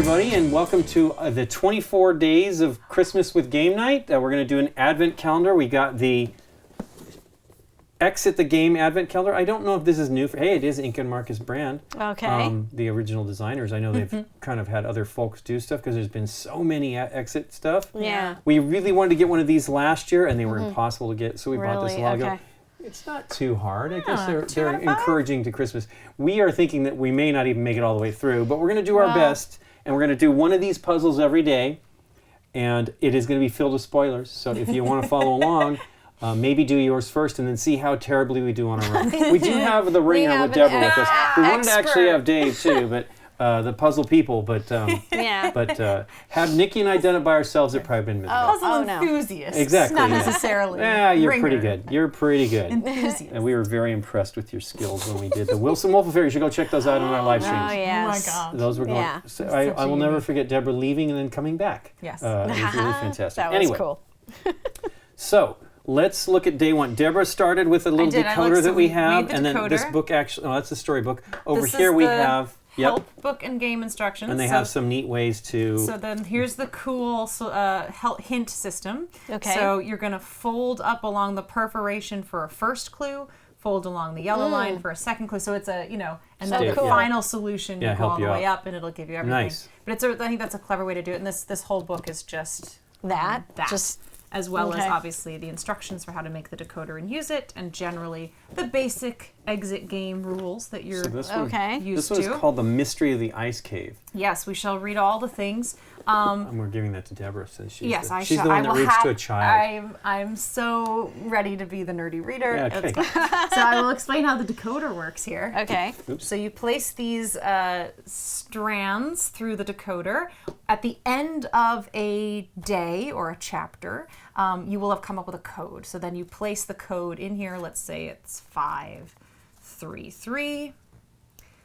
everybody, and welcome to the 24 days of Christmas with Game Night. We're going to do an advent calendar. We got the Exit the Game advent calendar. I don't know if this is new. It is Ink and Marcus Brand. Okay. The original designers. I know they've kind of had other folks do stuff because there's been so many Exit stuff. Yeah. We really wanted to get one of these last year, and they were impossible to get, so we bought this a while ago. Okay. It's not too hard. I guess they're encouraging to Christmas. We are thinking that we may not even make it all the way through, but we're going to do our best, and we're going to do one of these puzzles every day, and it is going to be filled with spoilers. So if you want to follow along, maybe do yours first, and then see how terribly we do on our own. We do have the ringer with Deborah with us. We wanted to actually have Dave too, but the puzzle people. But have Nikki and I done it by ourselves, it'd probably been miserable. Puzzle enthusiasts. Exactly. Not necessarily. Yeah, you're ringer. pretty good. You're pretty good. Enthusiasts. And we were very impressed with your skills when we did the Wilson Wolf Affair. You should go check those out on our live streams. Oh, yes. Oh my God. Those were going. Yeah. So I will never forget Deborah leaving and then coming back. Yes. It was really fantastic. That was anyway, cool. So let's look at day one. Deborah started with a little decoder that we have, and then this book actually. Oh, that's the storybook. Over here we have. Help book and game instructions. And they have some neat ways to... So then here's the cool hint system. Okay. So you're going to fold up along the perforation for a first clue, fold along the yellow line for a second clue. So it's a, and then the final solution, you go all the way up and it'll give you everything. Nice. But I think that's a clever way to do it. And this whole book is just That. Just as well as obviously the instructions for how to make the decoder and use it, and generally the basic exit game rules that you're this used This to. one is called The Mystery of the Ice Cave. Yes, we shall read all the things. And we're giving that to Deborah since she's she's the one that reads to a child. I'm so ready to be the nerdy reader. Yeah, okay. So I will explain how the decoder works here. Okay. Oops. So you place these strands through the decoder. At the end of a day or a chapter, you will have come up with a code. So then you place the code in here. Let's say it's 533.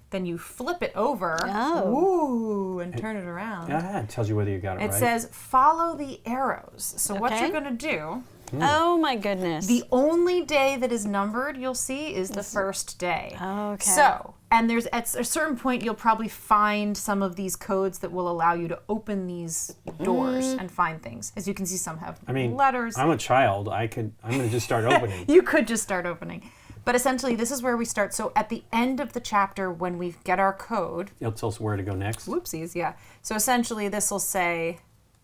Then you flip it over. And turn it around. Yeah, it tells you whether you got it right. It says follow the arrows. So what you're going to do... Oh my goodness. The only day that is numbered, you'll see, is the first day. Okay. So, and there's at a certain point, you'll probably find some of these codes that will allow you to open these doors and find things. As you can see, some have letters. I'm a child. I'm going to just start opening. You could just start opening. But essentially, this is where we start. So at the end of the chapter, when we get our code... It'll tell us where to go next. Whoopsies, yeah. So essentially, this will say,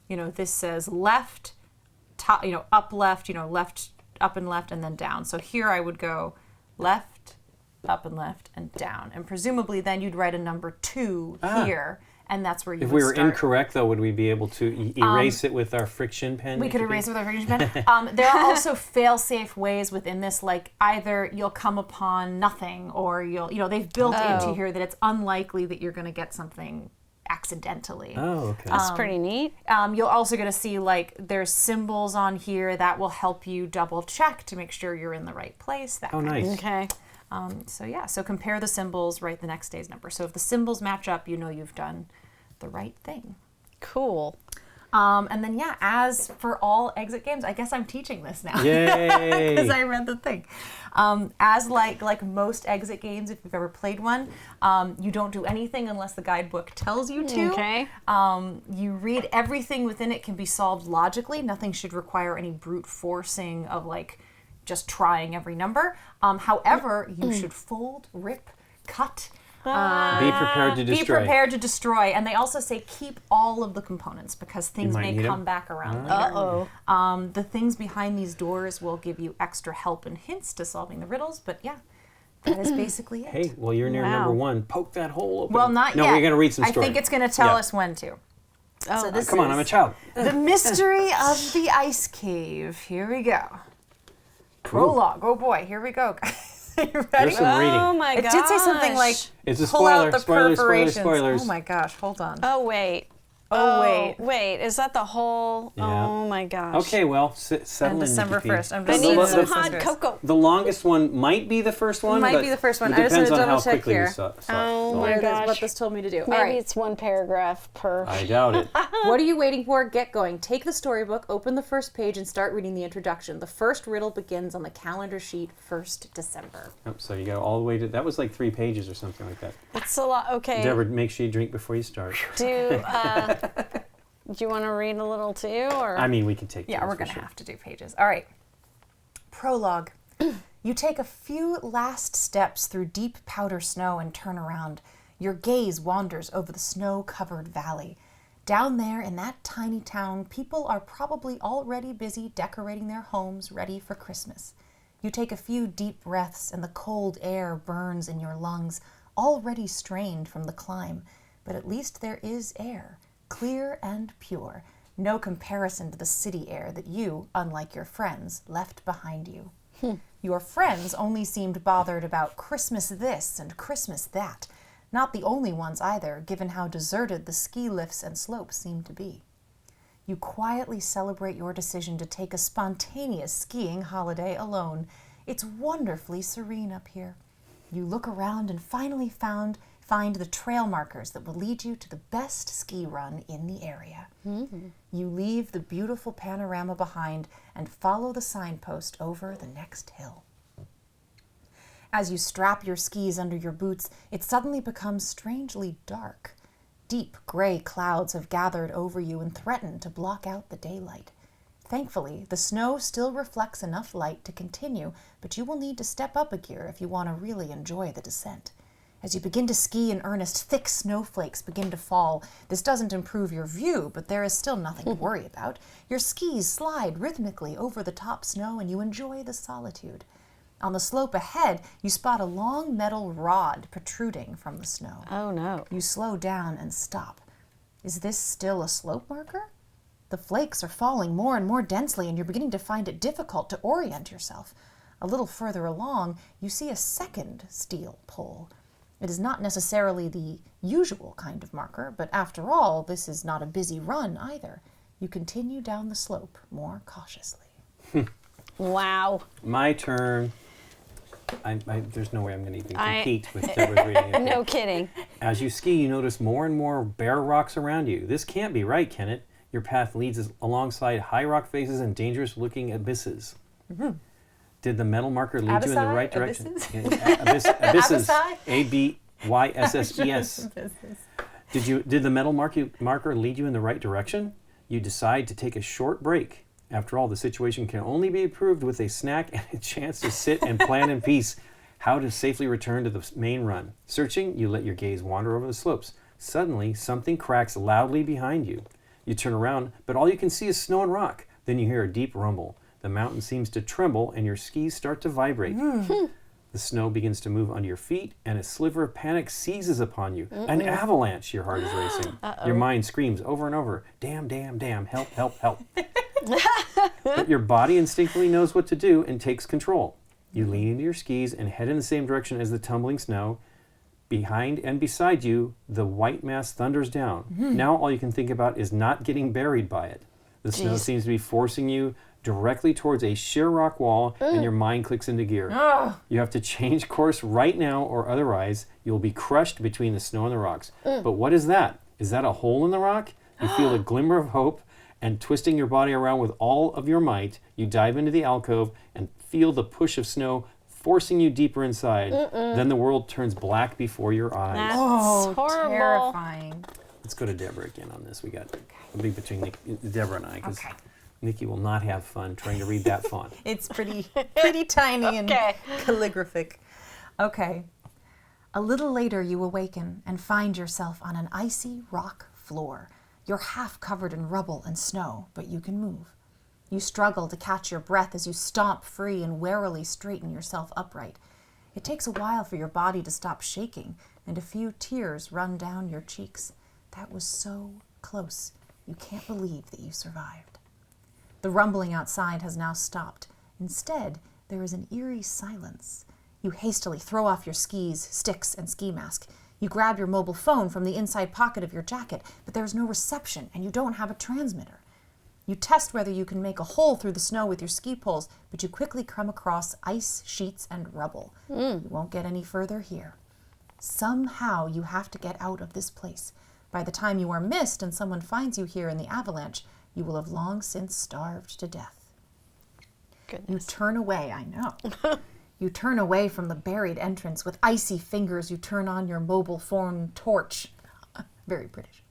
this says left, top, up left, left, up and left, and then down. So here I would go left, up and left, and down. And presumably then you'd write a number 2 here, and that's where you would If we were start. Incorrect, though, would we be able to erase it with our friction pen? We could erase it with our friction pen. There are also fail-safe ways within this, like either you'll come upon nothing, or they've built into here that it's unlikely that you're going to get something accidentally. Oh, okay. That's pretty neat. You're also going to see there's symbols on here that will help you double check to make sure you're in the right place. Oh, nice. Okay. So compare the symbols, write the next day's number. So if the symbols match up, you've done the right thing. Cool. And then as for all exit games, I guess I'm teaching this now. Yay! Because I read the thing. As like most exit games, if you've ever played one, you don't do anything unless the guidebook tells you to. Okay. You read everything within it can be solved logically. Nothing should require any brute forcing of just trying every number. However, you should fold, rip, cut. Be prepared to destroy. Be prepared to destroy. And they also say keep all of the components because things may come back around later. The things behind these doors will give you extra help and hints to solving the riddles. But that is basically it. Hey, well, you're near number 1. Poke that hole open. Well, not yet. No, we're going to read some story. I think it's going to tell us when to. Oh, So come on, I'm a child. The Mystery of the Ice Cave. Here we go. Prologue. Oh boy, here we go, guys. Are you ready? There's some reading. Oh my gosh. It did say something like, It's a pull out spoiler. the perforations. Spoilers. Oh my gosh, hold on. Oh, wait. Oh, wait. Wait, is that the whole? Yeah. Oh my gosh. Okay, well, settle And in, December Nikki. 1st. I'm I just need looking some at hot this. cocoa. The longest one might be the first one. Might but be the first one. It I just depends wanna on how double check quickly here. we saw. Oh saw my it. What gosh. this told me to do. Maybe All right. it's one paragraph per. I doubt it. What are you waiting for? Get going. Take the storybook, open the first page, and start reading the introduction. The first riddle begins on the calendar sheet, 1st December. Oh, so you go all the way to, that was like 3 pages or something like that. It's a lot. Okay. Deborah, make sure you drink before you start. Do you want to read a little too, or? I mean, we can take Yeah, turns we're for going to sure. have to do pages. All right. Prologue. You take a few last steps through deep powder snow and turn around. Your gaze wanders over the snow-covered valley. Down there in that tiny town, people are probably already busy decorating their homes ready for Christmas. You take a few deep breaths and the cold air burns in your lungs, already strained from the climb. But at least there is air, clear and pure, no comparison to the city air that you, unlike your friends, left behind you. Your friends only seemed bothered about Christmas this and Christmas that. Not the only ones either, given how deserted the ski lifts and slopes seemed to be. You quietly celebrate your decision to take a spontaneous skiing holiday alone. It's wonderfully serene up here. You look around and finally find the trail markers that will lead you to the best ski run in the area. You leave the beautiful panorama behind and follow the signpost over the next hill. As you strap your skis under your boots, it suddenly becomes strangely dark. Deep gray clouds have gathered over you and threaten to block out the daylight. Thankfully, the snow still reflects enough light to continue, but you will need to step up a gear if you want to really enjoy the descent. As you begin to ski in earnest, thick snowflakes begin to fall. This doesn't improve your view, but there is still nothing to worry about. Your skis slide rhythmically over the top snow and you enjoy the solitude. On the slope ahead, you spot a long metal rod protruding from the snow. Oh no. You slow down and stop. Is this still a slope marker? The flakes are falling more and more densely and you're beginning to find it difficult to orient yourself. A little further along, you see a second steel pole. It is not necessarily the usual kind of marker, but after all, this is not a busy run either. You continue down the slope more cautiously. Wow. My turn. There's no way I'm going to even compete with Deborah's reading. Okay. No kidding. As you ski, you notice more and more bare rocks around you. This can't be right, can it? Your path leads us alongside high rock faces and dangerous-looking abysses. Did the metal marker lead you in the right direction? Abysses. Abysses. Did the metal marker lead you in the right direction? You decide to take a short break. After all, the situation can only be improved with a snack and a chance to sit and plan in peace how to safely return to the main run. Searching, you let your gaze wander over the slopes. Suddenly, something cracks loudly behind you. You turn around, but all you can see is snow and rock. Then you hear a deep rumble. The mountain seems to tremble and your skis start to vibrate. The snow begins to move under your feet and a sliver of panic seizes upon you. An avalanche, your heart is racing. Your mind screams over and over, damn, damn, damn, help, help, help. But your body instinctively knows what to do and takes control. You lean into your skis and head in the same direction as the tumbling snow. Behind and beside you, the white mass thunders down. Now all you can think about is not getting buried by it. The snow seems to be forcing you directly towards a sheer rock wall and your mind clicks into gear. You have to change course right now or otherwise you'll be crushed between the snow and the rocks. But what is that? Is that a hole in the rock? You feel a glimmer of hope and twisting your body around with all of your might, you dive into the alcove and feel the push of snow forcing you deeper inside. Then the world turns black before your eyes. That's horrible. Terrifying. Let's go to Deborah again on this. It'll be between Deborah and I because Nikki will not have fun trying to read that font. It's pretty tiny and calligraphic. Okay. A little later you awaken and find yourself on an icy rock floor. You're half covered in rubble and snow, but you can move. You struggle to catch your breath as you stomp free and warily straighten yourself upright. It takes a while for your body to stop shaking, and a few tears run down your cheeks. That was so close. You can't believe that you survived. The rumbling outside has now stopped. Instead, there is an eerie silence. You hastily throw off your skis, sticks, and ski mask. You grab your mobile phone from the inside pocket of your jacket, but there's no reception and you don't have a transmitter. You test whether you can make a hole through the snow with your ski poles, but you quickly come across ice, sheets, and rubble. You won't get any further here. Somehow you have to get out of this place. By the time you are missed and someone finds you here in the Avalanche, you will have long since starved to death. Goodness. You turn away, I know. You turn away from the buried entrance. With icy fingers, you turn on your mobile phone torch. Very British.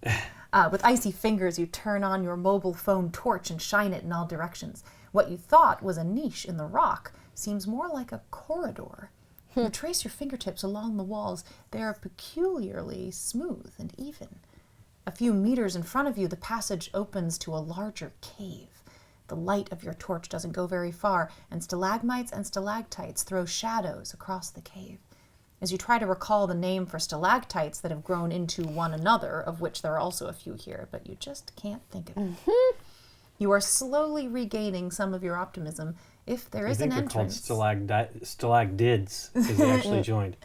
With icy fingers, you turn on your mobile phone torch and shine it in all directions. What you thought was a niche in the rock seems more like a corridor. You trace your fingertips along the walls. They are peculiarly smooth and even. A few meters in front of you, the passage opens to a larger cave. The light of your torch doesn't go very far, and stalagmites and stalactites throw shadows across the cave. As you try to recall the name for stalactites that have grown into one another, of which there are also a few here, but you just can't think of it. You are slowly regaining some of your optimism. If there is an entrance... I think they're called stalagdids, because they actually joined.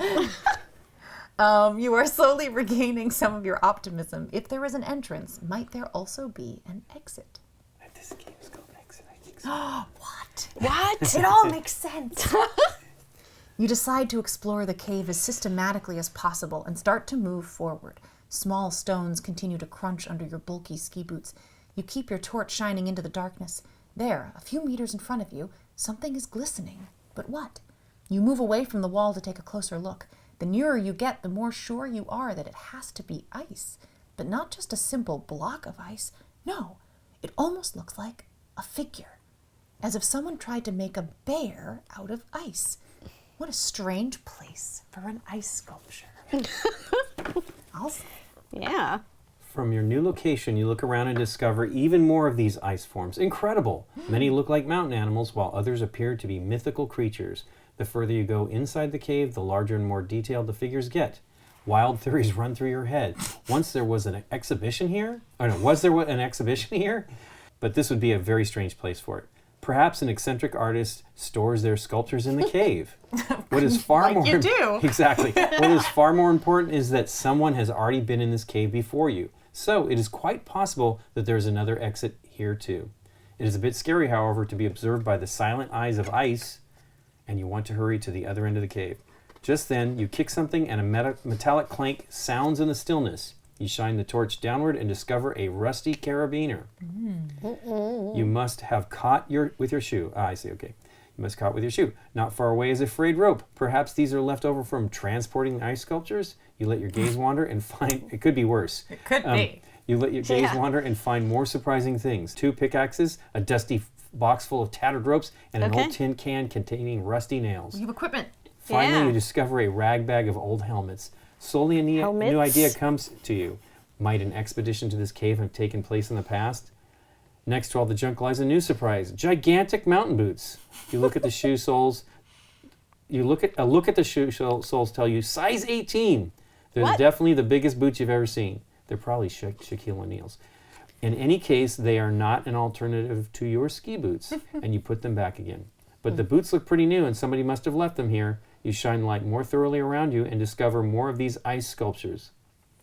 You are slowly regaining some of your optimism. If there is an entrance, might there also be an exit? This game is called Exit, I think so. What? It all makes sense. You decide to explore the cave as systematically as possible and start to move forward. Small stones continue to crunch under your bulky ski boots. You keep your torch shining into the darkness. There, a few meters in front of you, something is glistening. But what? You move away from the wall to take a closer look. The nearer you get, the more sure you are that it has to be ice. But not just a simple block of ice. No, it almost looks like a figure. As if someone tried to make a bear out of ice. What a strange place for an ice sculpture. I'll say. Yeah. From your new location, you look around and discover even more of these ice forms. Incredible! Many look like mountain animals, while others appear to be mythical creatures. The further you go inside the cave, the larger and more detailed the figures get. Wild theories run through your head. Once there was an exhibition here? Oh no, was there an exhibition here? But this would be a very strange place for it. Perhaps an eccentric artist stores their sculptures in the cave. What is far more Exactly. What is far more important is that someone has already been in this cave before you. So it is quite possible that there is another exit here too. It is a bit scary, however, to be observed by the silent eyes of ice, and you want to hurry to the other end of the cave. Just then, you kick something and a metallic clank sounds in the stillness. You shine the torch downward and discover a rusty carabiner. You must have caught with your shoe. I see, okay. You must caught with your shoe. Not far away is a frayed rope. Perhaps these are left over from transporting ice sculptures. You let your gaze wander and find... It could be worse. It could be. You let your gaze wander and find more surprising things. 2 pickaxes, a dusty box full of tattered ropes, and an old tin can containing rusty nails. You have equipment. Finally, you discover a rag bag of old helmets. Slowly, a new idea comes to you. Might an expedition to this cave have taken place in the past? Next to all the junk lies a new surprise. Gigantic mountain boots. You look at the shoe soles. A look at the shoe soles tell you size 18. They're definitely the biggest boots you've ever seen. They're probably Shaquille O'Neal's. In any case, they are not an alternative to your ski boots, and you put them back again. But the boots look pretty new, and somebody must have left them here. You shine light more thoroughly around you and discover more of these ice sculptures.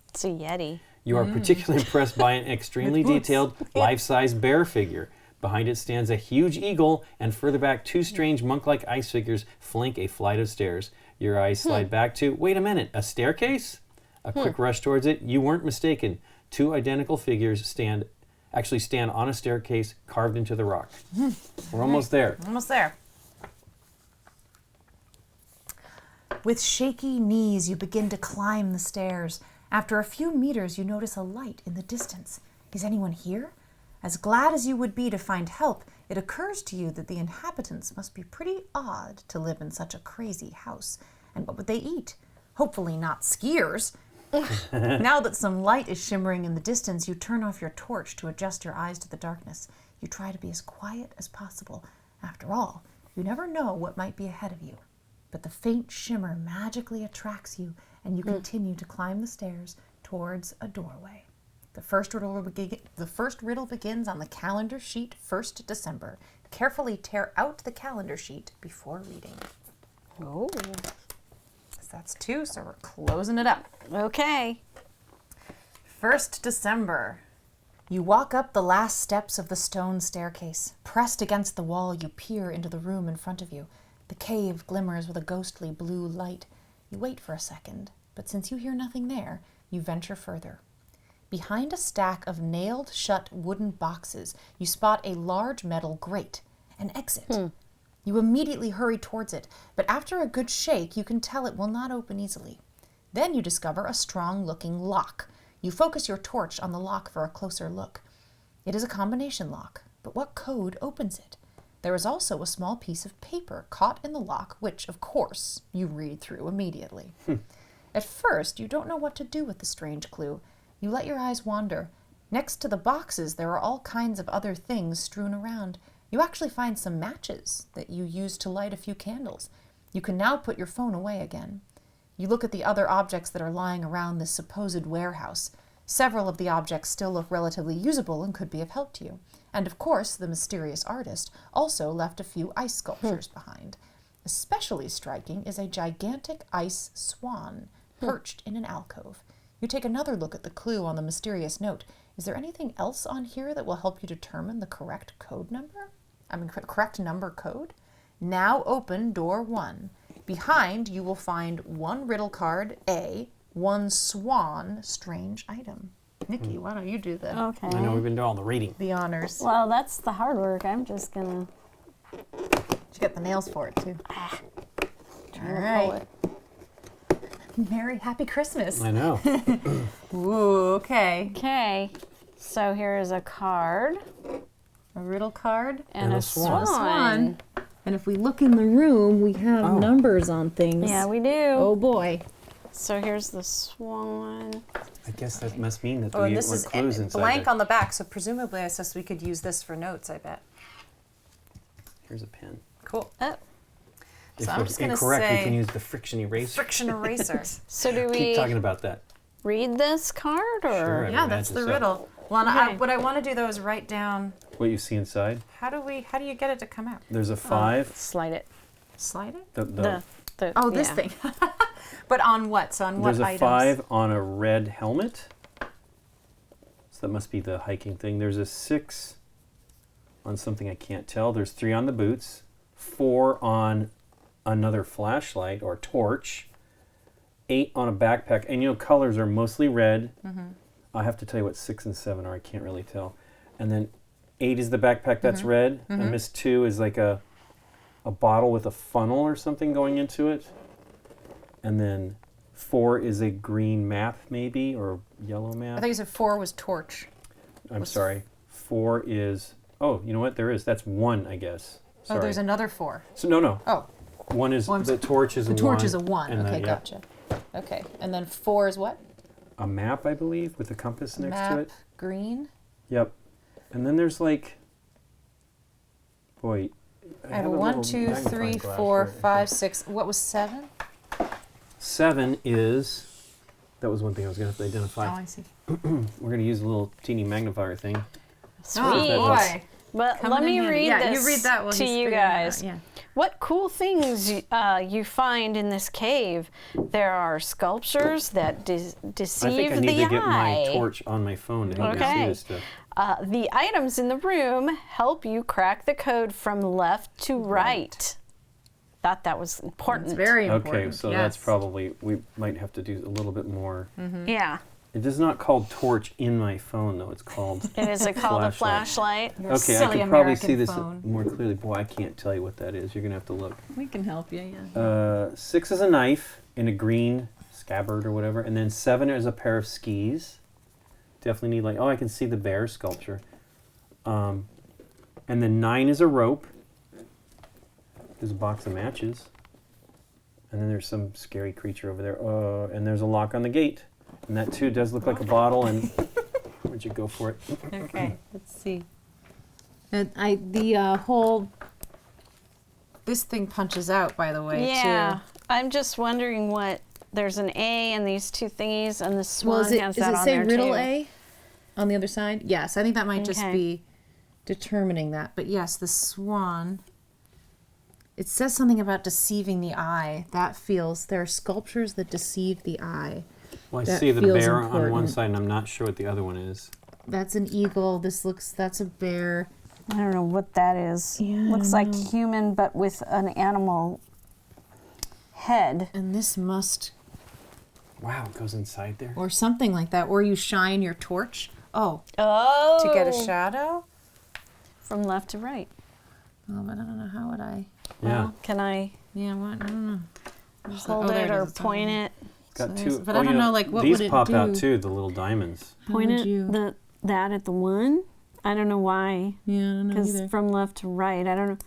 It's a Yeti. You are particularly impressed by an extremely detailed life-size bear figure. Behind it stands a huge eagle, and further back, 2 strange monk-like ice figures flank a flight of stairs. Your eyes slide back to, wait a minute, a staircase? A quick rush towards it. You weren't mistaken. 2 identical figures stand on a staircase carved into the rock. We're almost there. Almost there. With shaky knees, you begin to climb the stairs. After a few meters, you notice a light in the distance. Is anyone here? As glad as you would be to find help, it occurs to you that the inhabitants must be pretty odd to live in such a crazy house. And what would they eat? Hopefully not skiers. Now that some light is shimmering in the distance, you turn off your torch to adjust your eyes to the darkness. You try to be as quiet as possible. After all, you never know what might be ahead of you. But the faint shimmer magically attracts you, and you continue to climb the stairs towards a doorway. The first riddle begins on the calendar sheet, 1st December. Carefully tear out the calendar sheet before reading. Oh. That's 2, so we're closing it up. Okay. 1st December. You walk up the last steps of the stone staircase. Pressed against the wall, you peer into the room in front of you. The cave glimmers with a ghostly blue light. You wait for a second, but since you hear nothing there, you venture further. Behind a stack of nailed-shut wooden boxes, you spot a large metal grate, an exit. You immediately hurry towards it, but after a good shake, you can tell it will not open easily. Then you discover a strong-looking lock. You focus your torch on the lock for a closer look. It is a combination lock, but what code opens it? There is also a small piece of paper caught in the lock, which, of course, you read through immediately. At first, you don't know what to do with the strange clue. You let your eyes wander. Next to the boxes, there are all kinds of other things strewn around. You actually find some matches that you use to light a few candles. You can now put your phone away again. You look at the other objects that are lying around this supposed warehouse. Several of the objects still look relatively usable and could be of help to you. And of course, the mysterious artist also left a few ice sculptures behind. Especially striking is a gigantic ice swan perched in an alcove. You take another look at the clue on the mysterious note. Is there anything else on here that will help you determine the correct code number? Correct number code? Now open door 1. Behind, you will find 1 riddle card, A, 1 swan, strange item. Nikki, why don't you do Okay. I know we've been doing all the reading. the honors? Well, that's the hard work. I'm just gonna You get the nails for it, too. try All to pull right. it. Merry, happy Christmas. I know. Ooh, okay. Okay. So here is a card A riddle card. and And a a swan. swan. And if we look in the room, we have Oh. numbers on things. Yeah, we do. Oh boy. So here's the swan. I guess that must mean that Oh, and we this were is clues inside blank there. on the back, so presumably I guess we could use this for notes, I bet. Here's a pen. Cool. Oh. If So I'm we're just gonna incorrect, we say can use the friction eraser. friction eraser. So do Keep we talking about that. read this card or? Sure. I Yeah, would that's the imagine so. riddle. Well, and Okay. what I want to do though is write down What you see inside. how do you get it to come out? There's a 5. Slide it. Slide it? The Oh, this yeah. thing. But on what? So on what There's a items? 5 on a red helmet. So that must be the hiking thing. There's a 6 on something I can't tell. There's 3 on the boots. 4 on another flashlight or torch. 8 on a backpack. And you know, colors are mostly red. I have to tell you what 6 and 7 are. I can't really tell. And then 8 is the backpack that's red. And Miss 2 is like a bottle with a funnel or something going into it. And then 4 is a green map, maybe, or yellow I map. thought you said 4 was torch. I'm sorry. 4 is. Oh, you know what? There is. That's 1, I guess. Sorry. Oh, there's another 4. So no. Oh, 1 is Oh, I'm the torch is the a 1. torch is a 1. and Okay, then, yeah, gotcha. Okay, and then 4 is what? a map, I believe, with a compass next Map, to it. green. Yep. And then there's like. Boy. I have a a 1, little 2, magnifying 3, glass 4, here. 5, 6. What was 7? 7 is. That was one thing I was going to have to identify. Oh, I see. We're going to use a little teeny magnifier thing. Sweet. Oh boy. But Coming let me in handy. read Yeah, this you read that while to he's you figuring it out, guys. yeah. What cool things you find in this cave? There are sculptures that deceive I think I need the to get my eye. torch on my phone to help me see Okay. this stuff. The items in the room help you crack the code from left to right. Thought that was important. It's very important. Okay, so yes. that's probably, we might have to do a little bit more. Yeah. It is not called torch in my phone, though. It's called. It is called a Flashlight. flashlight. Your Okay, I silly can probably American see this phone. more clearly. Boy, I can't tell you what that is. You're going to have to look. We can help you, yeah. 6 is a knife in a green scabbard or whatever. And then 7 is a pair of skis. Definitely need, like, oh, I can see the bear sculpture. And then 9 is a rope. There's a box of matches. And then there's some scary creature over there. And there's a lock on the gate. And that too does look like a bottle. And where'd you go for it? Okay, let's see. And this thing punches out, by the way, Yeah. I'm just wondering what. There's an A and these 2 thingies, and the swan Well, has that on there riddle too. A on the other side? Yes, I think that might just Okay. be determining that. But yes, the swan. It says something about deceiving the eye. There are sculptures that deceive the eye. Well, I That see the feels bear on one important. side, and I'm not sure what the other one is. That's an eagle. That's a bear. I don't know what that is. Yeah, I Looks don't like know. human, but with an animal head. And this must, Wow, it goes inside there. or something like that. Or you shine your torch. Oh, Oh. To get a shadow? From left to right. oh, but I don't know how would I. Yeah. Well, can I Yeah, what? I don't know. hold it or point it? Got So two. there's- but I don't know, like, what these would it pop out do? too, the little diamonds. Point would it you- that at the one? I don't know why. Yeah, I don't know Because either. from left to right, I don't know.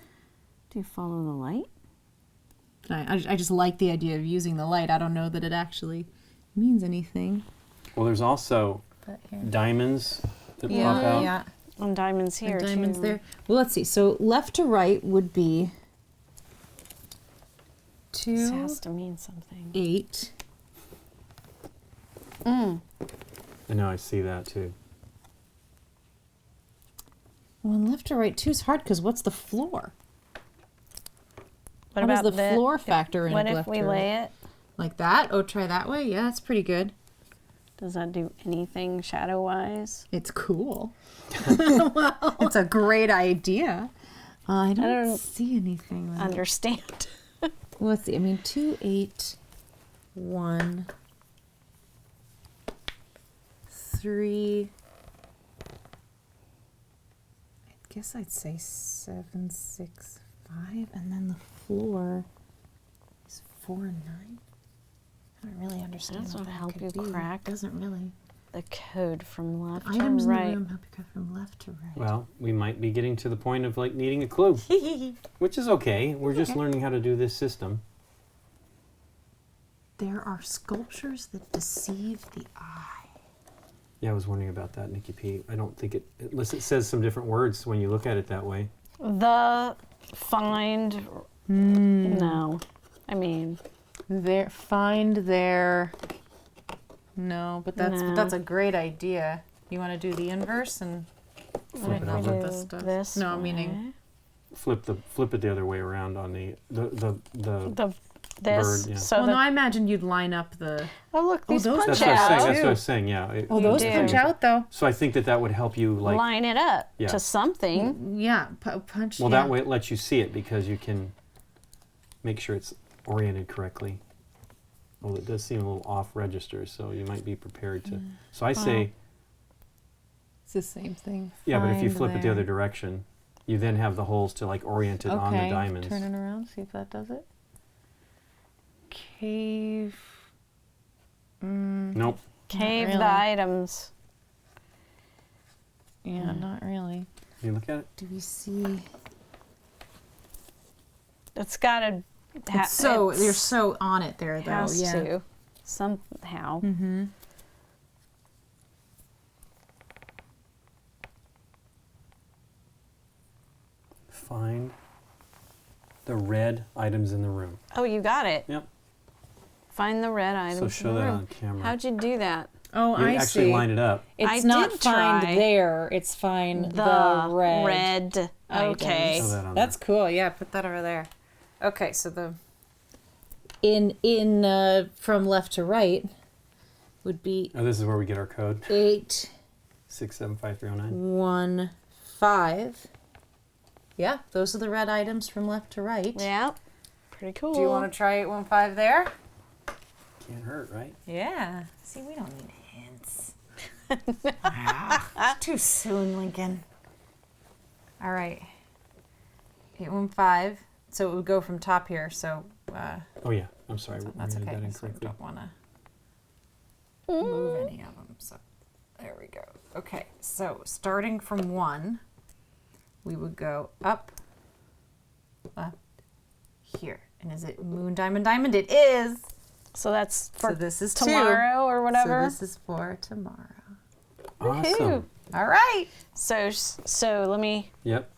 Do you follow the light? I just like the idea of using the light. I don't know that it actually means anything. Well, there's also But here. diamonds that Yeah, pop out. yeah. And diamonds here And diamonds too. there. Well, let's see. So left to right would be This 2, has to mean something. 8. I know, I see that too. Well, and left to right too is hard because what's the floor? What How does about the floor factor in What with if left we to right? lay it? Like that? Oh, try that way? Yeah, that's pretty good. Does that do anything shadow wise? It's cool. Well, it's a great idea. I don't don't see anything. With it. Understand. Well, let's see. I mean, 2, 8, 1, 3. I guess I'd say 7, 6, 5, and then the floor is 4 and 9. I don't really understand That's what what that help could you be. crack. Doesn't really. The code from left Items to in the right. room help you go from left to right. Well, we might be getting to the point of like needing a clue, which is okay. We're just learning how to do this system. There are sculptures that deceive the eye. Yeah, I was wondering about that, Nikki P. I don't think unless it says some different words when you look at it that way. The find. No. I mean, Find their. No, but No. that's a great idea. You want to do the inverse and Flip it we over. do this stuff. this No, way. meaning- Flip it the other way around on the the this. bird, yeah. So well, the, no, I imagine you'd line up the. oh look, these those- punch That's what I was saying. out. That's what I was saying. Yeah. Oh, You those do. punch out though. So I think that would help you like. Line it up Yeah. to something. Yeah, punch. Well, yeah. that way it lets you see it because you can make sure it's oriented correctly. Well, it does seem a little off register, so you might be prepared to. So I say, It's the same thing. yeah, but if you Find flip it the their- other direction, you then have the holes to like orient it on the diamonds. Turn it around. See if that does it. Cave. Nope. Cave really. the items. Yeah, not really. You look at it. Do we see? It's got to. It's so you're so on it there though. Has Yeah. to somehow. Mm-hmm. Find the red items in the room. Oh, you got it. Yep. Find the red items. So in show the that room. on camera. How'd you do that? Oh, You I actually see. line it up. It's I not did find try. there. It's find the red. Okay. Show that on That's there. cool. Yeah, put that over there. Okay, so the in from left to right would be Oh, this is where we get our code. 8, 675309. 1, 5. Yeah, those are the red items from left to right. Yeah. Pretty cool. Do you want to try 815 there? Can't hurt, right? Yeah. See, we don't need hints. It's too soon, Lincoln. All right. 815. So it would go from top here. So Oh yeah. I'm sorry. that's we okay. read that So we incorrectly. don't want to move any of them. So there we go. Okay. So starting from 1, we would go up, left, here. And is it moon, diamond, diamond? It is. So that's for So this is 2. tomorrow or whatever. So this is for tomorrow. Awesome. Woohoo. All right. So let me Yep.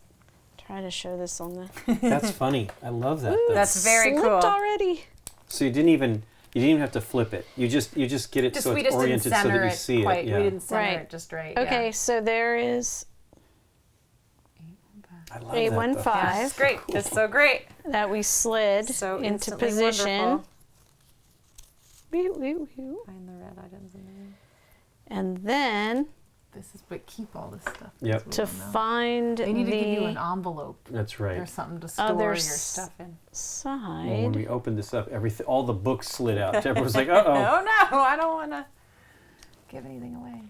try to show this on the. That's funny. I love that. though. That's very Slipped cool. already. So you didn't even have to flip it. You just get it so we it's just didn't oriented so center that you it see quite. it. Yeah. We didn't center Right. it just right. Okay, Yeah. so there is. I love 815. that. It's great. It's so great. That we slid So into instantly position. wonderful. Find the red items in the room. And then This is, but keep all this stuff. Yep. to find They need to give you an the envelope That's or right. something to store other your stuff in. Well, when side. we opened this up, all the books slid out. Deborah was like, uh-oh. Oh no, I don't want to give anything away.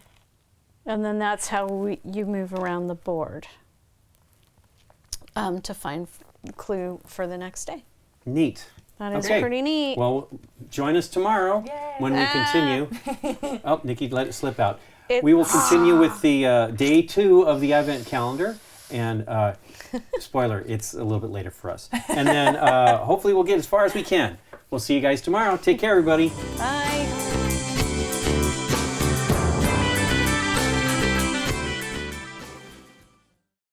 And then that's how you move around the board to find clue for the next day. Neat. That is Okay. pretty neat. Well, join us tomorrow when we continue. Oh, Nikki let it slip out. We will continue with the day 2 of the Advent calendar. And spoiler, it's a little bit later for us. And then hopefully we'll get as far as we can. We'll see you guys tomorrow. Take care, everybody. Bye.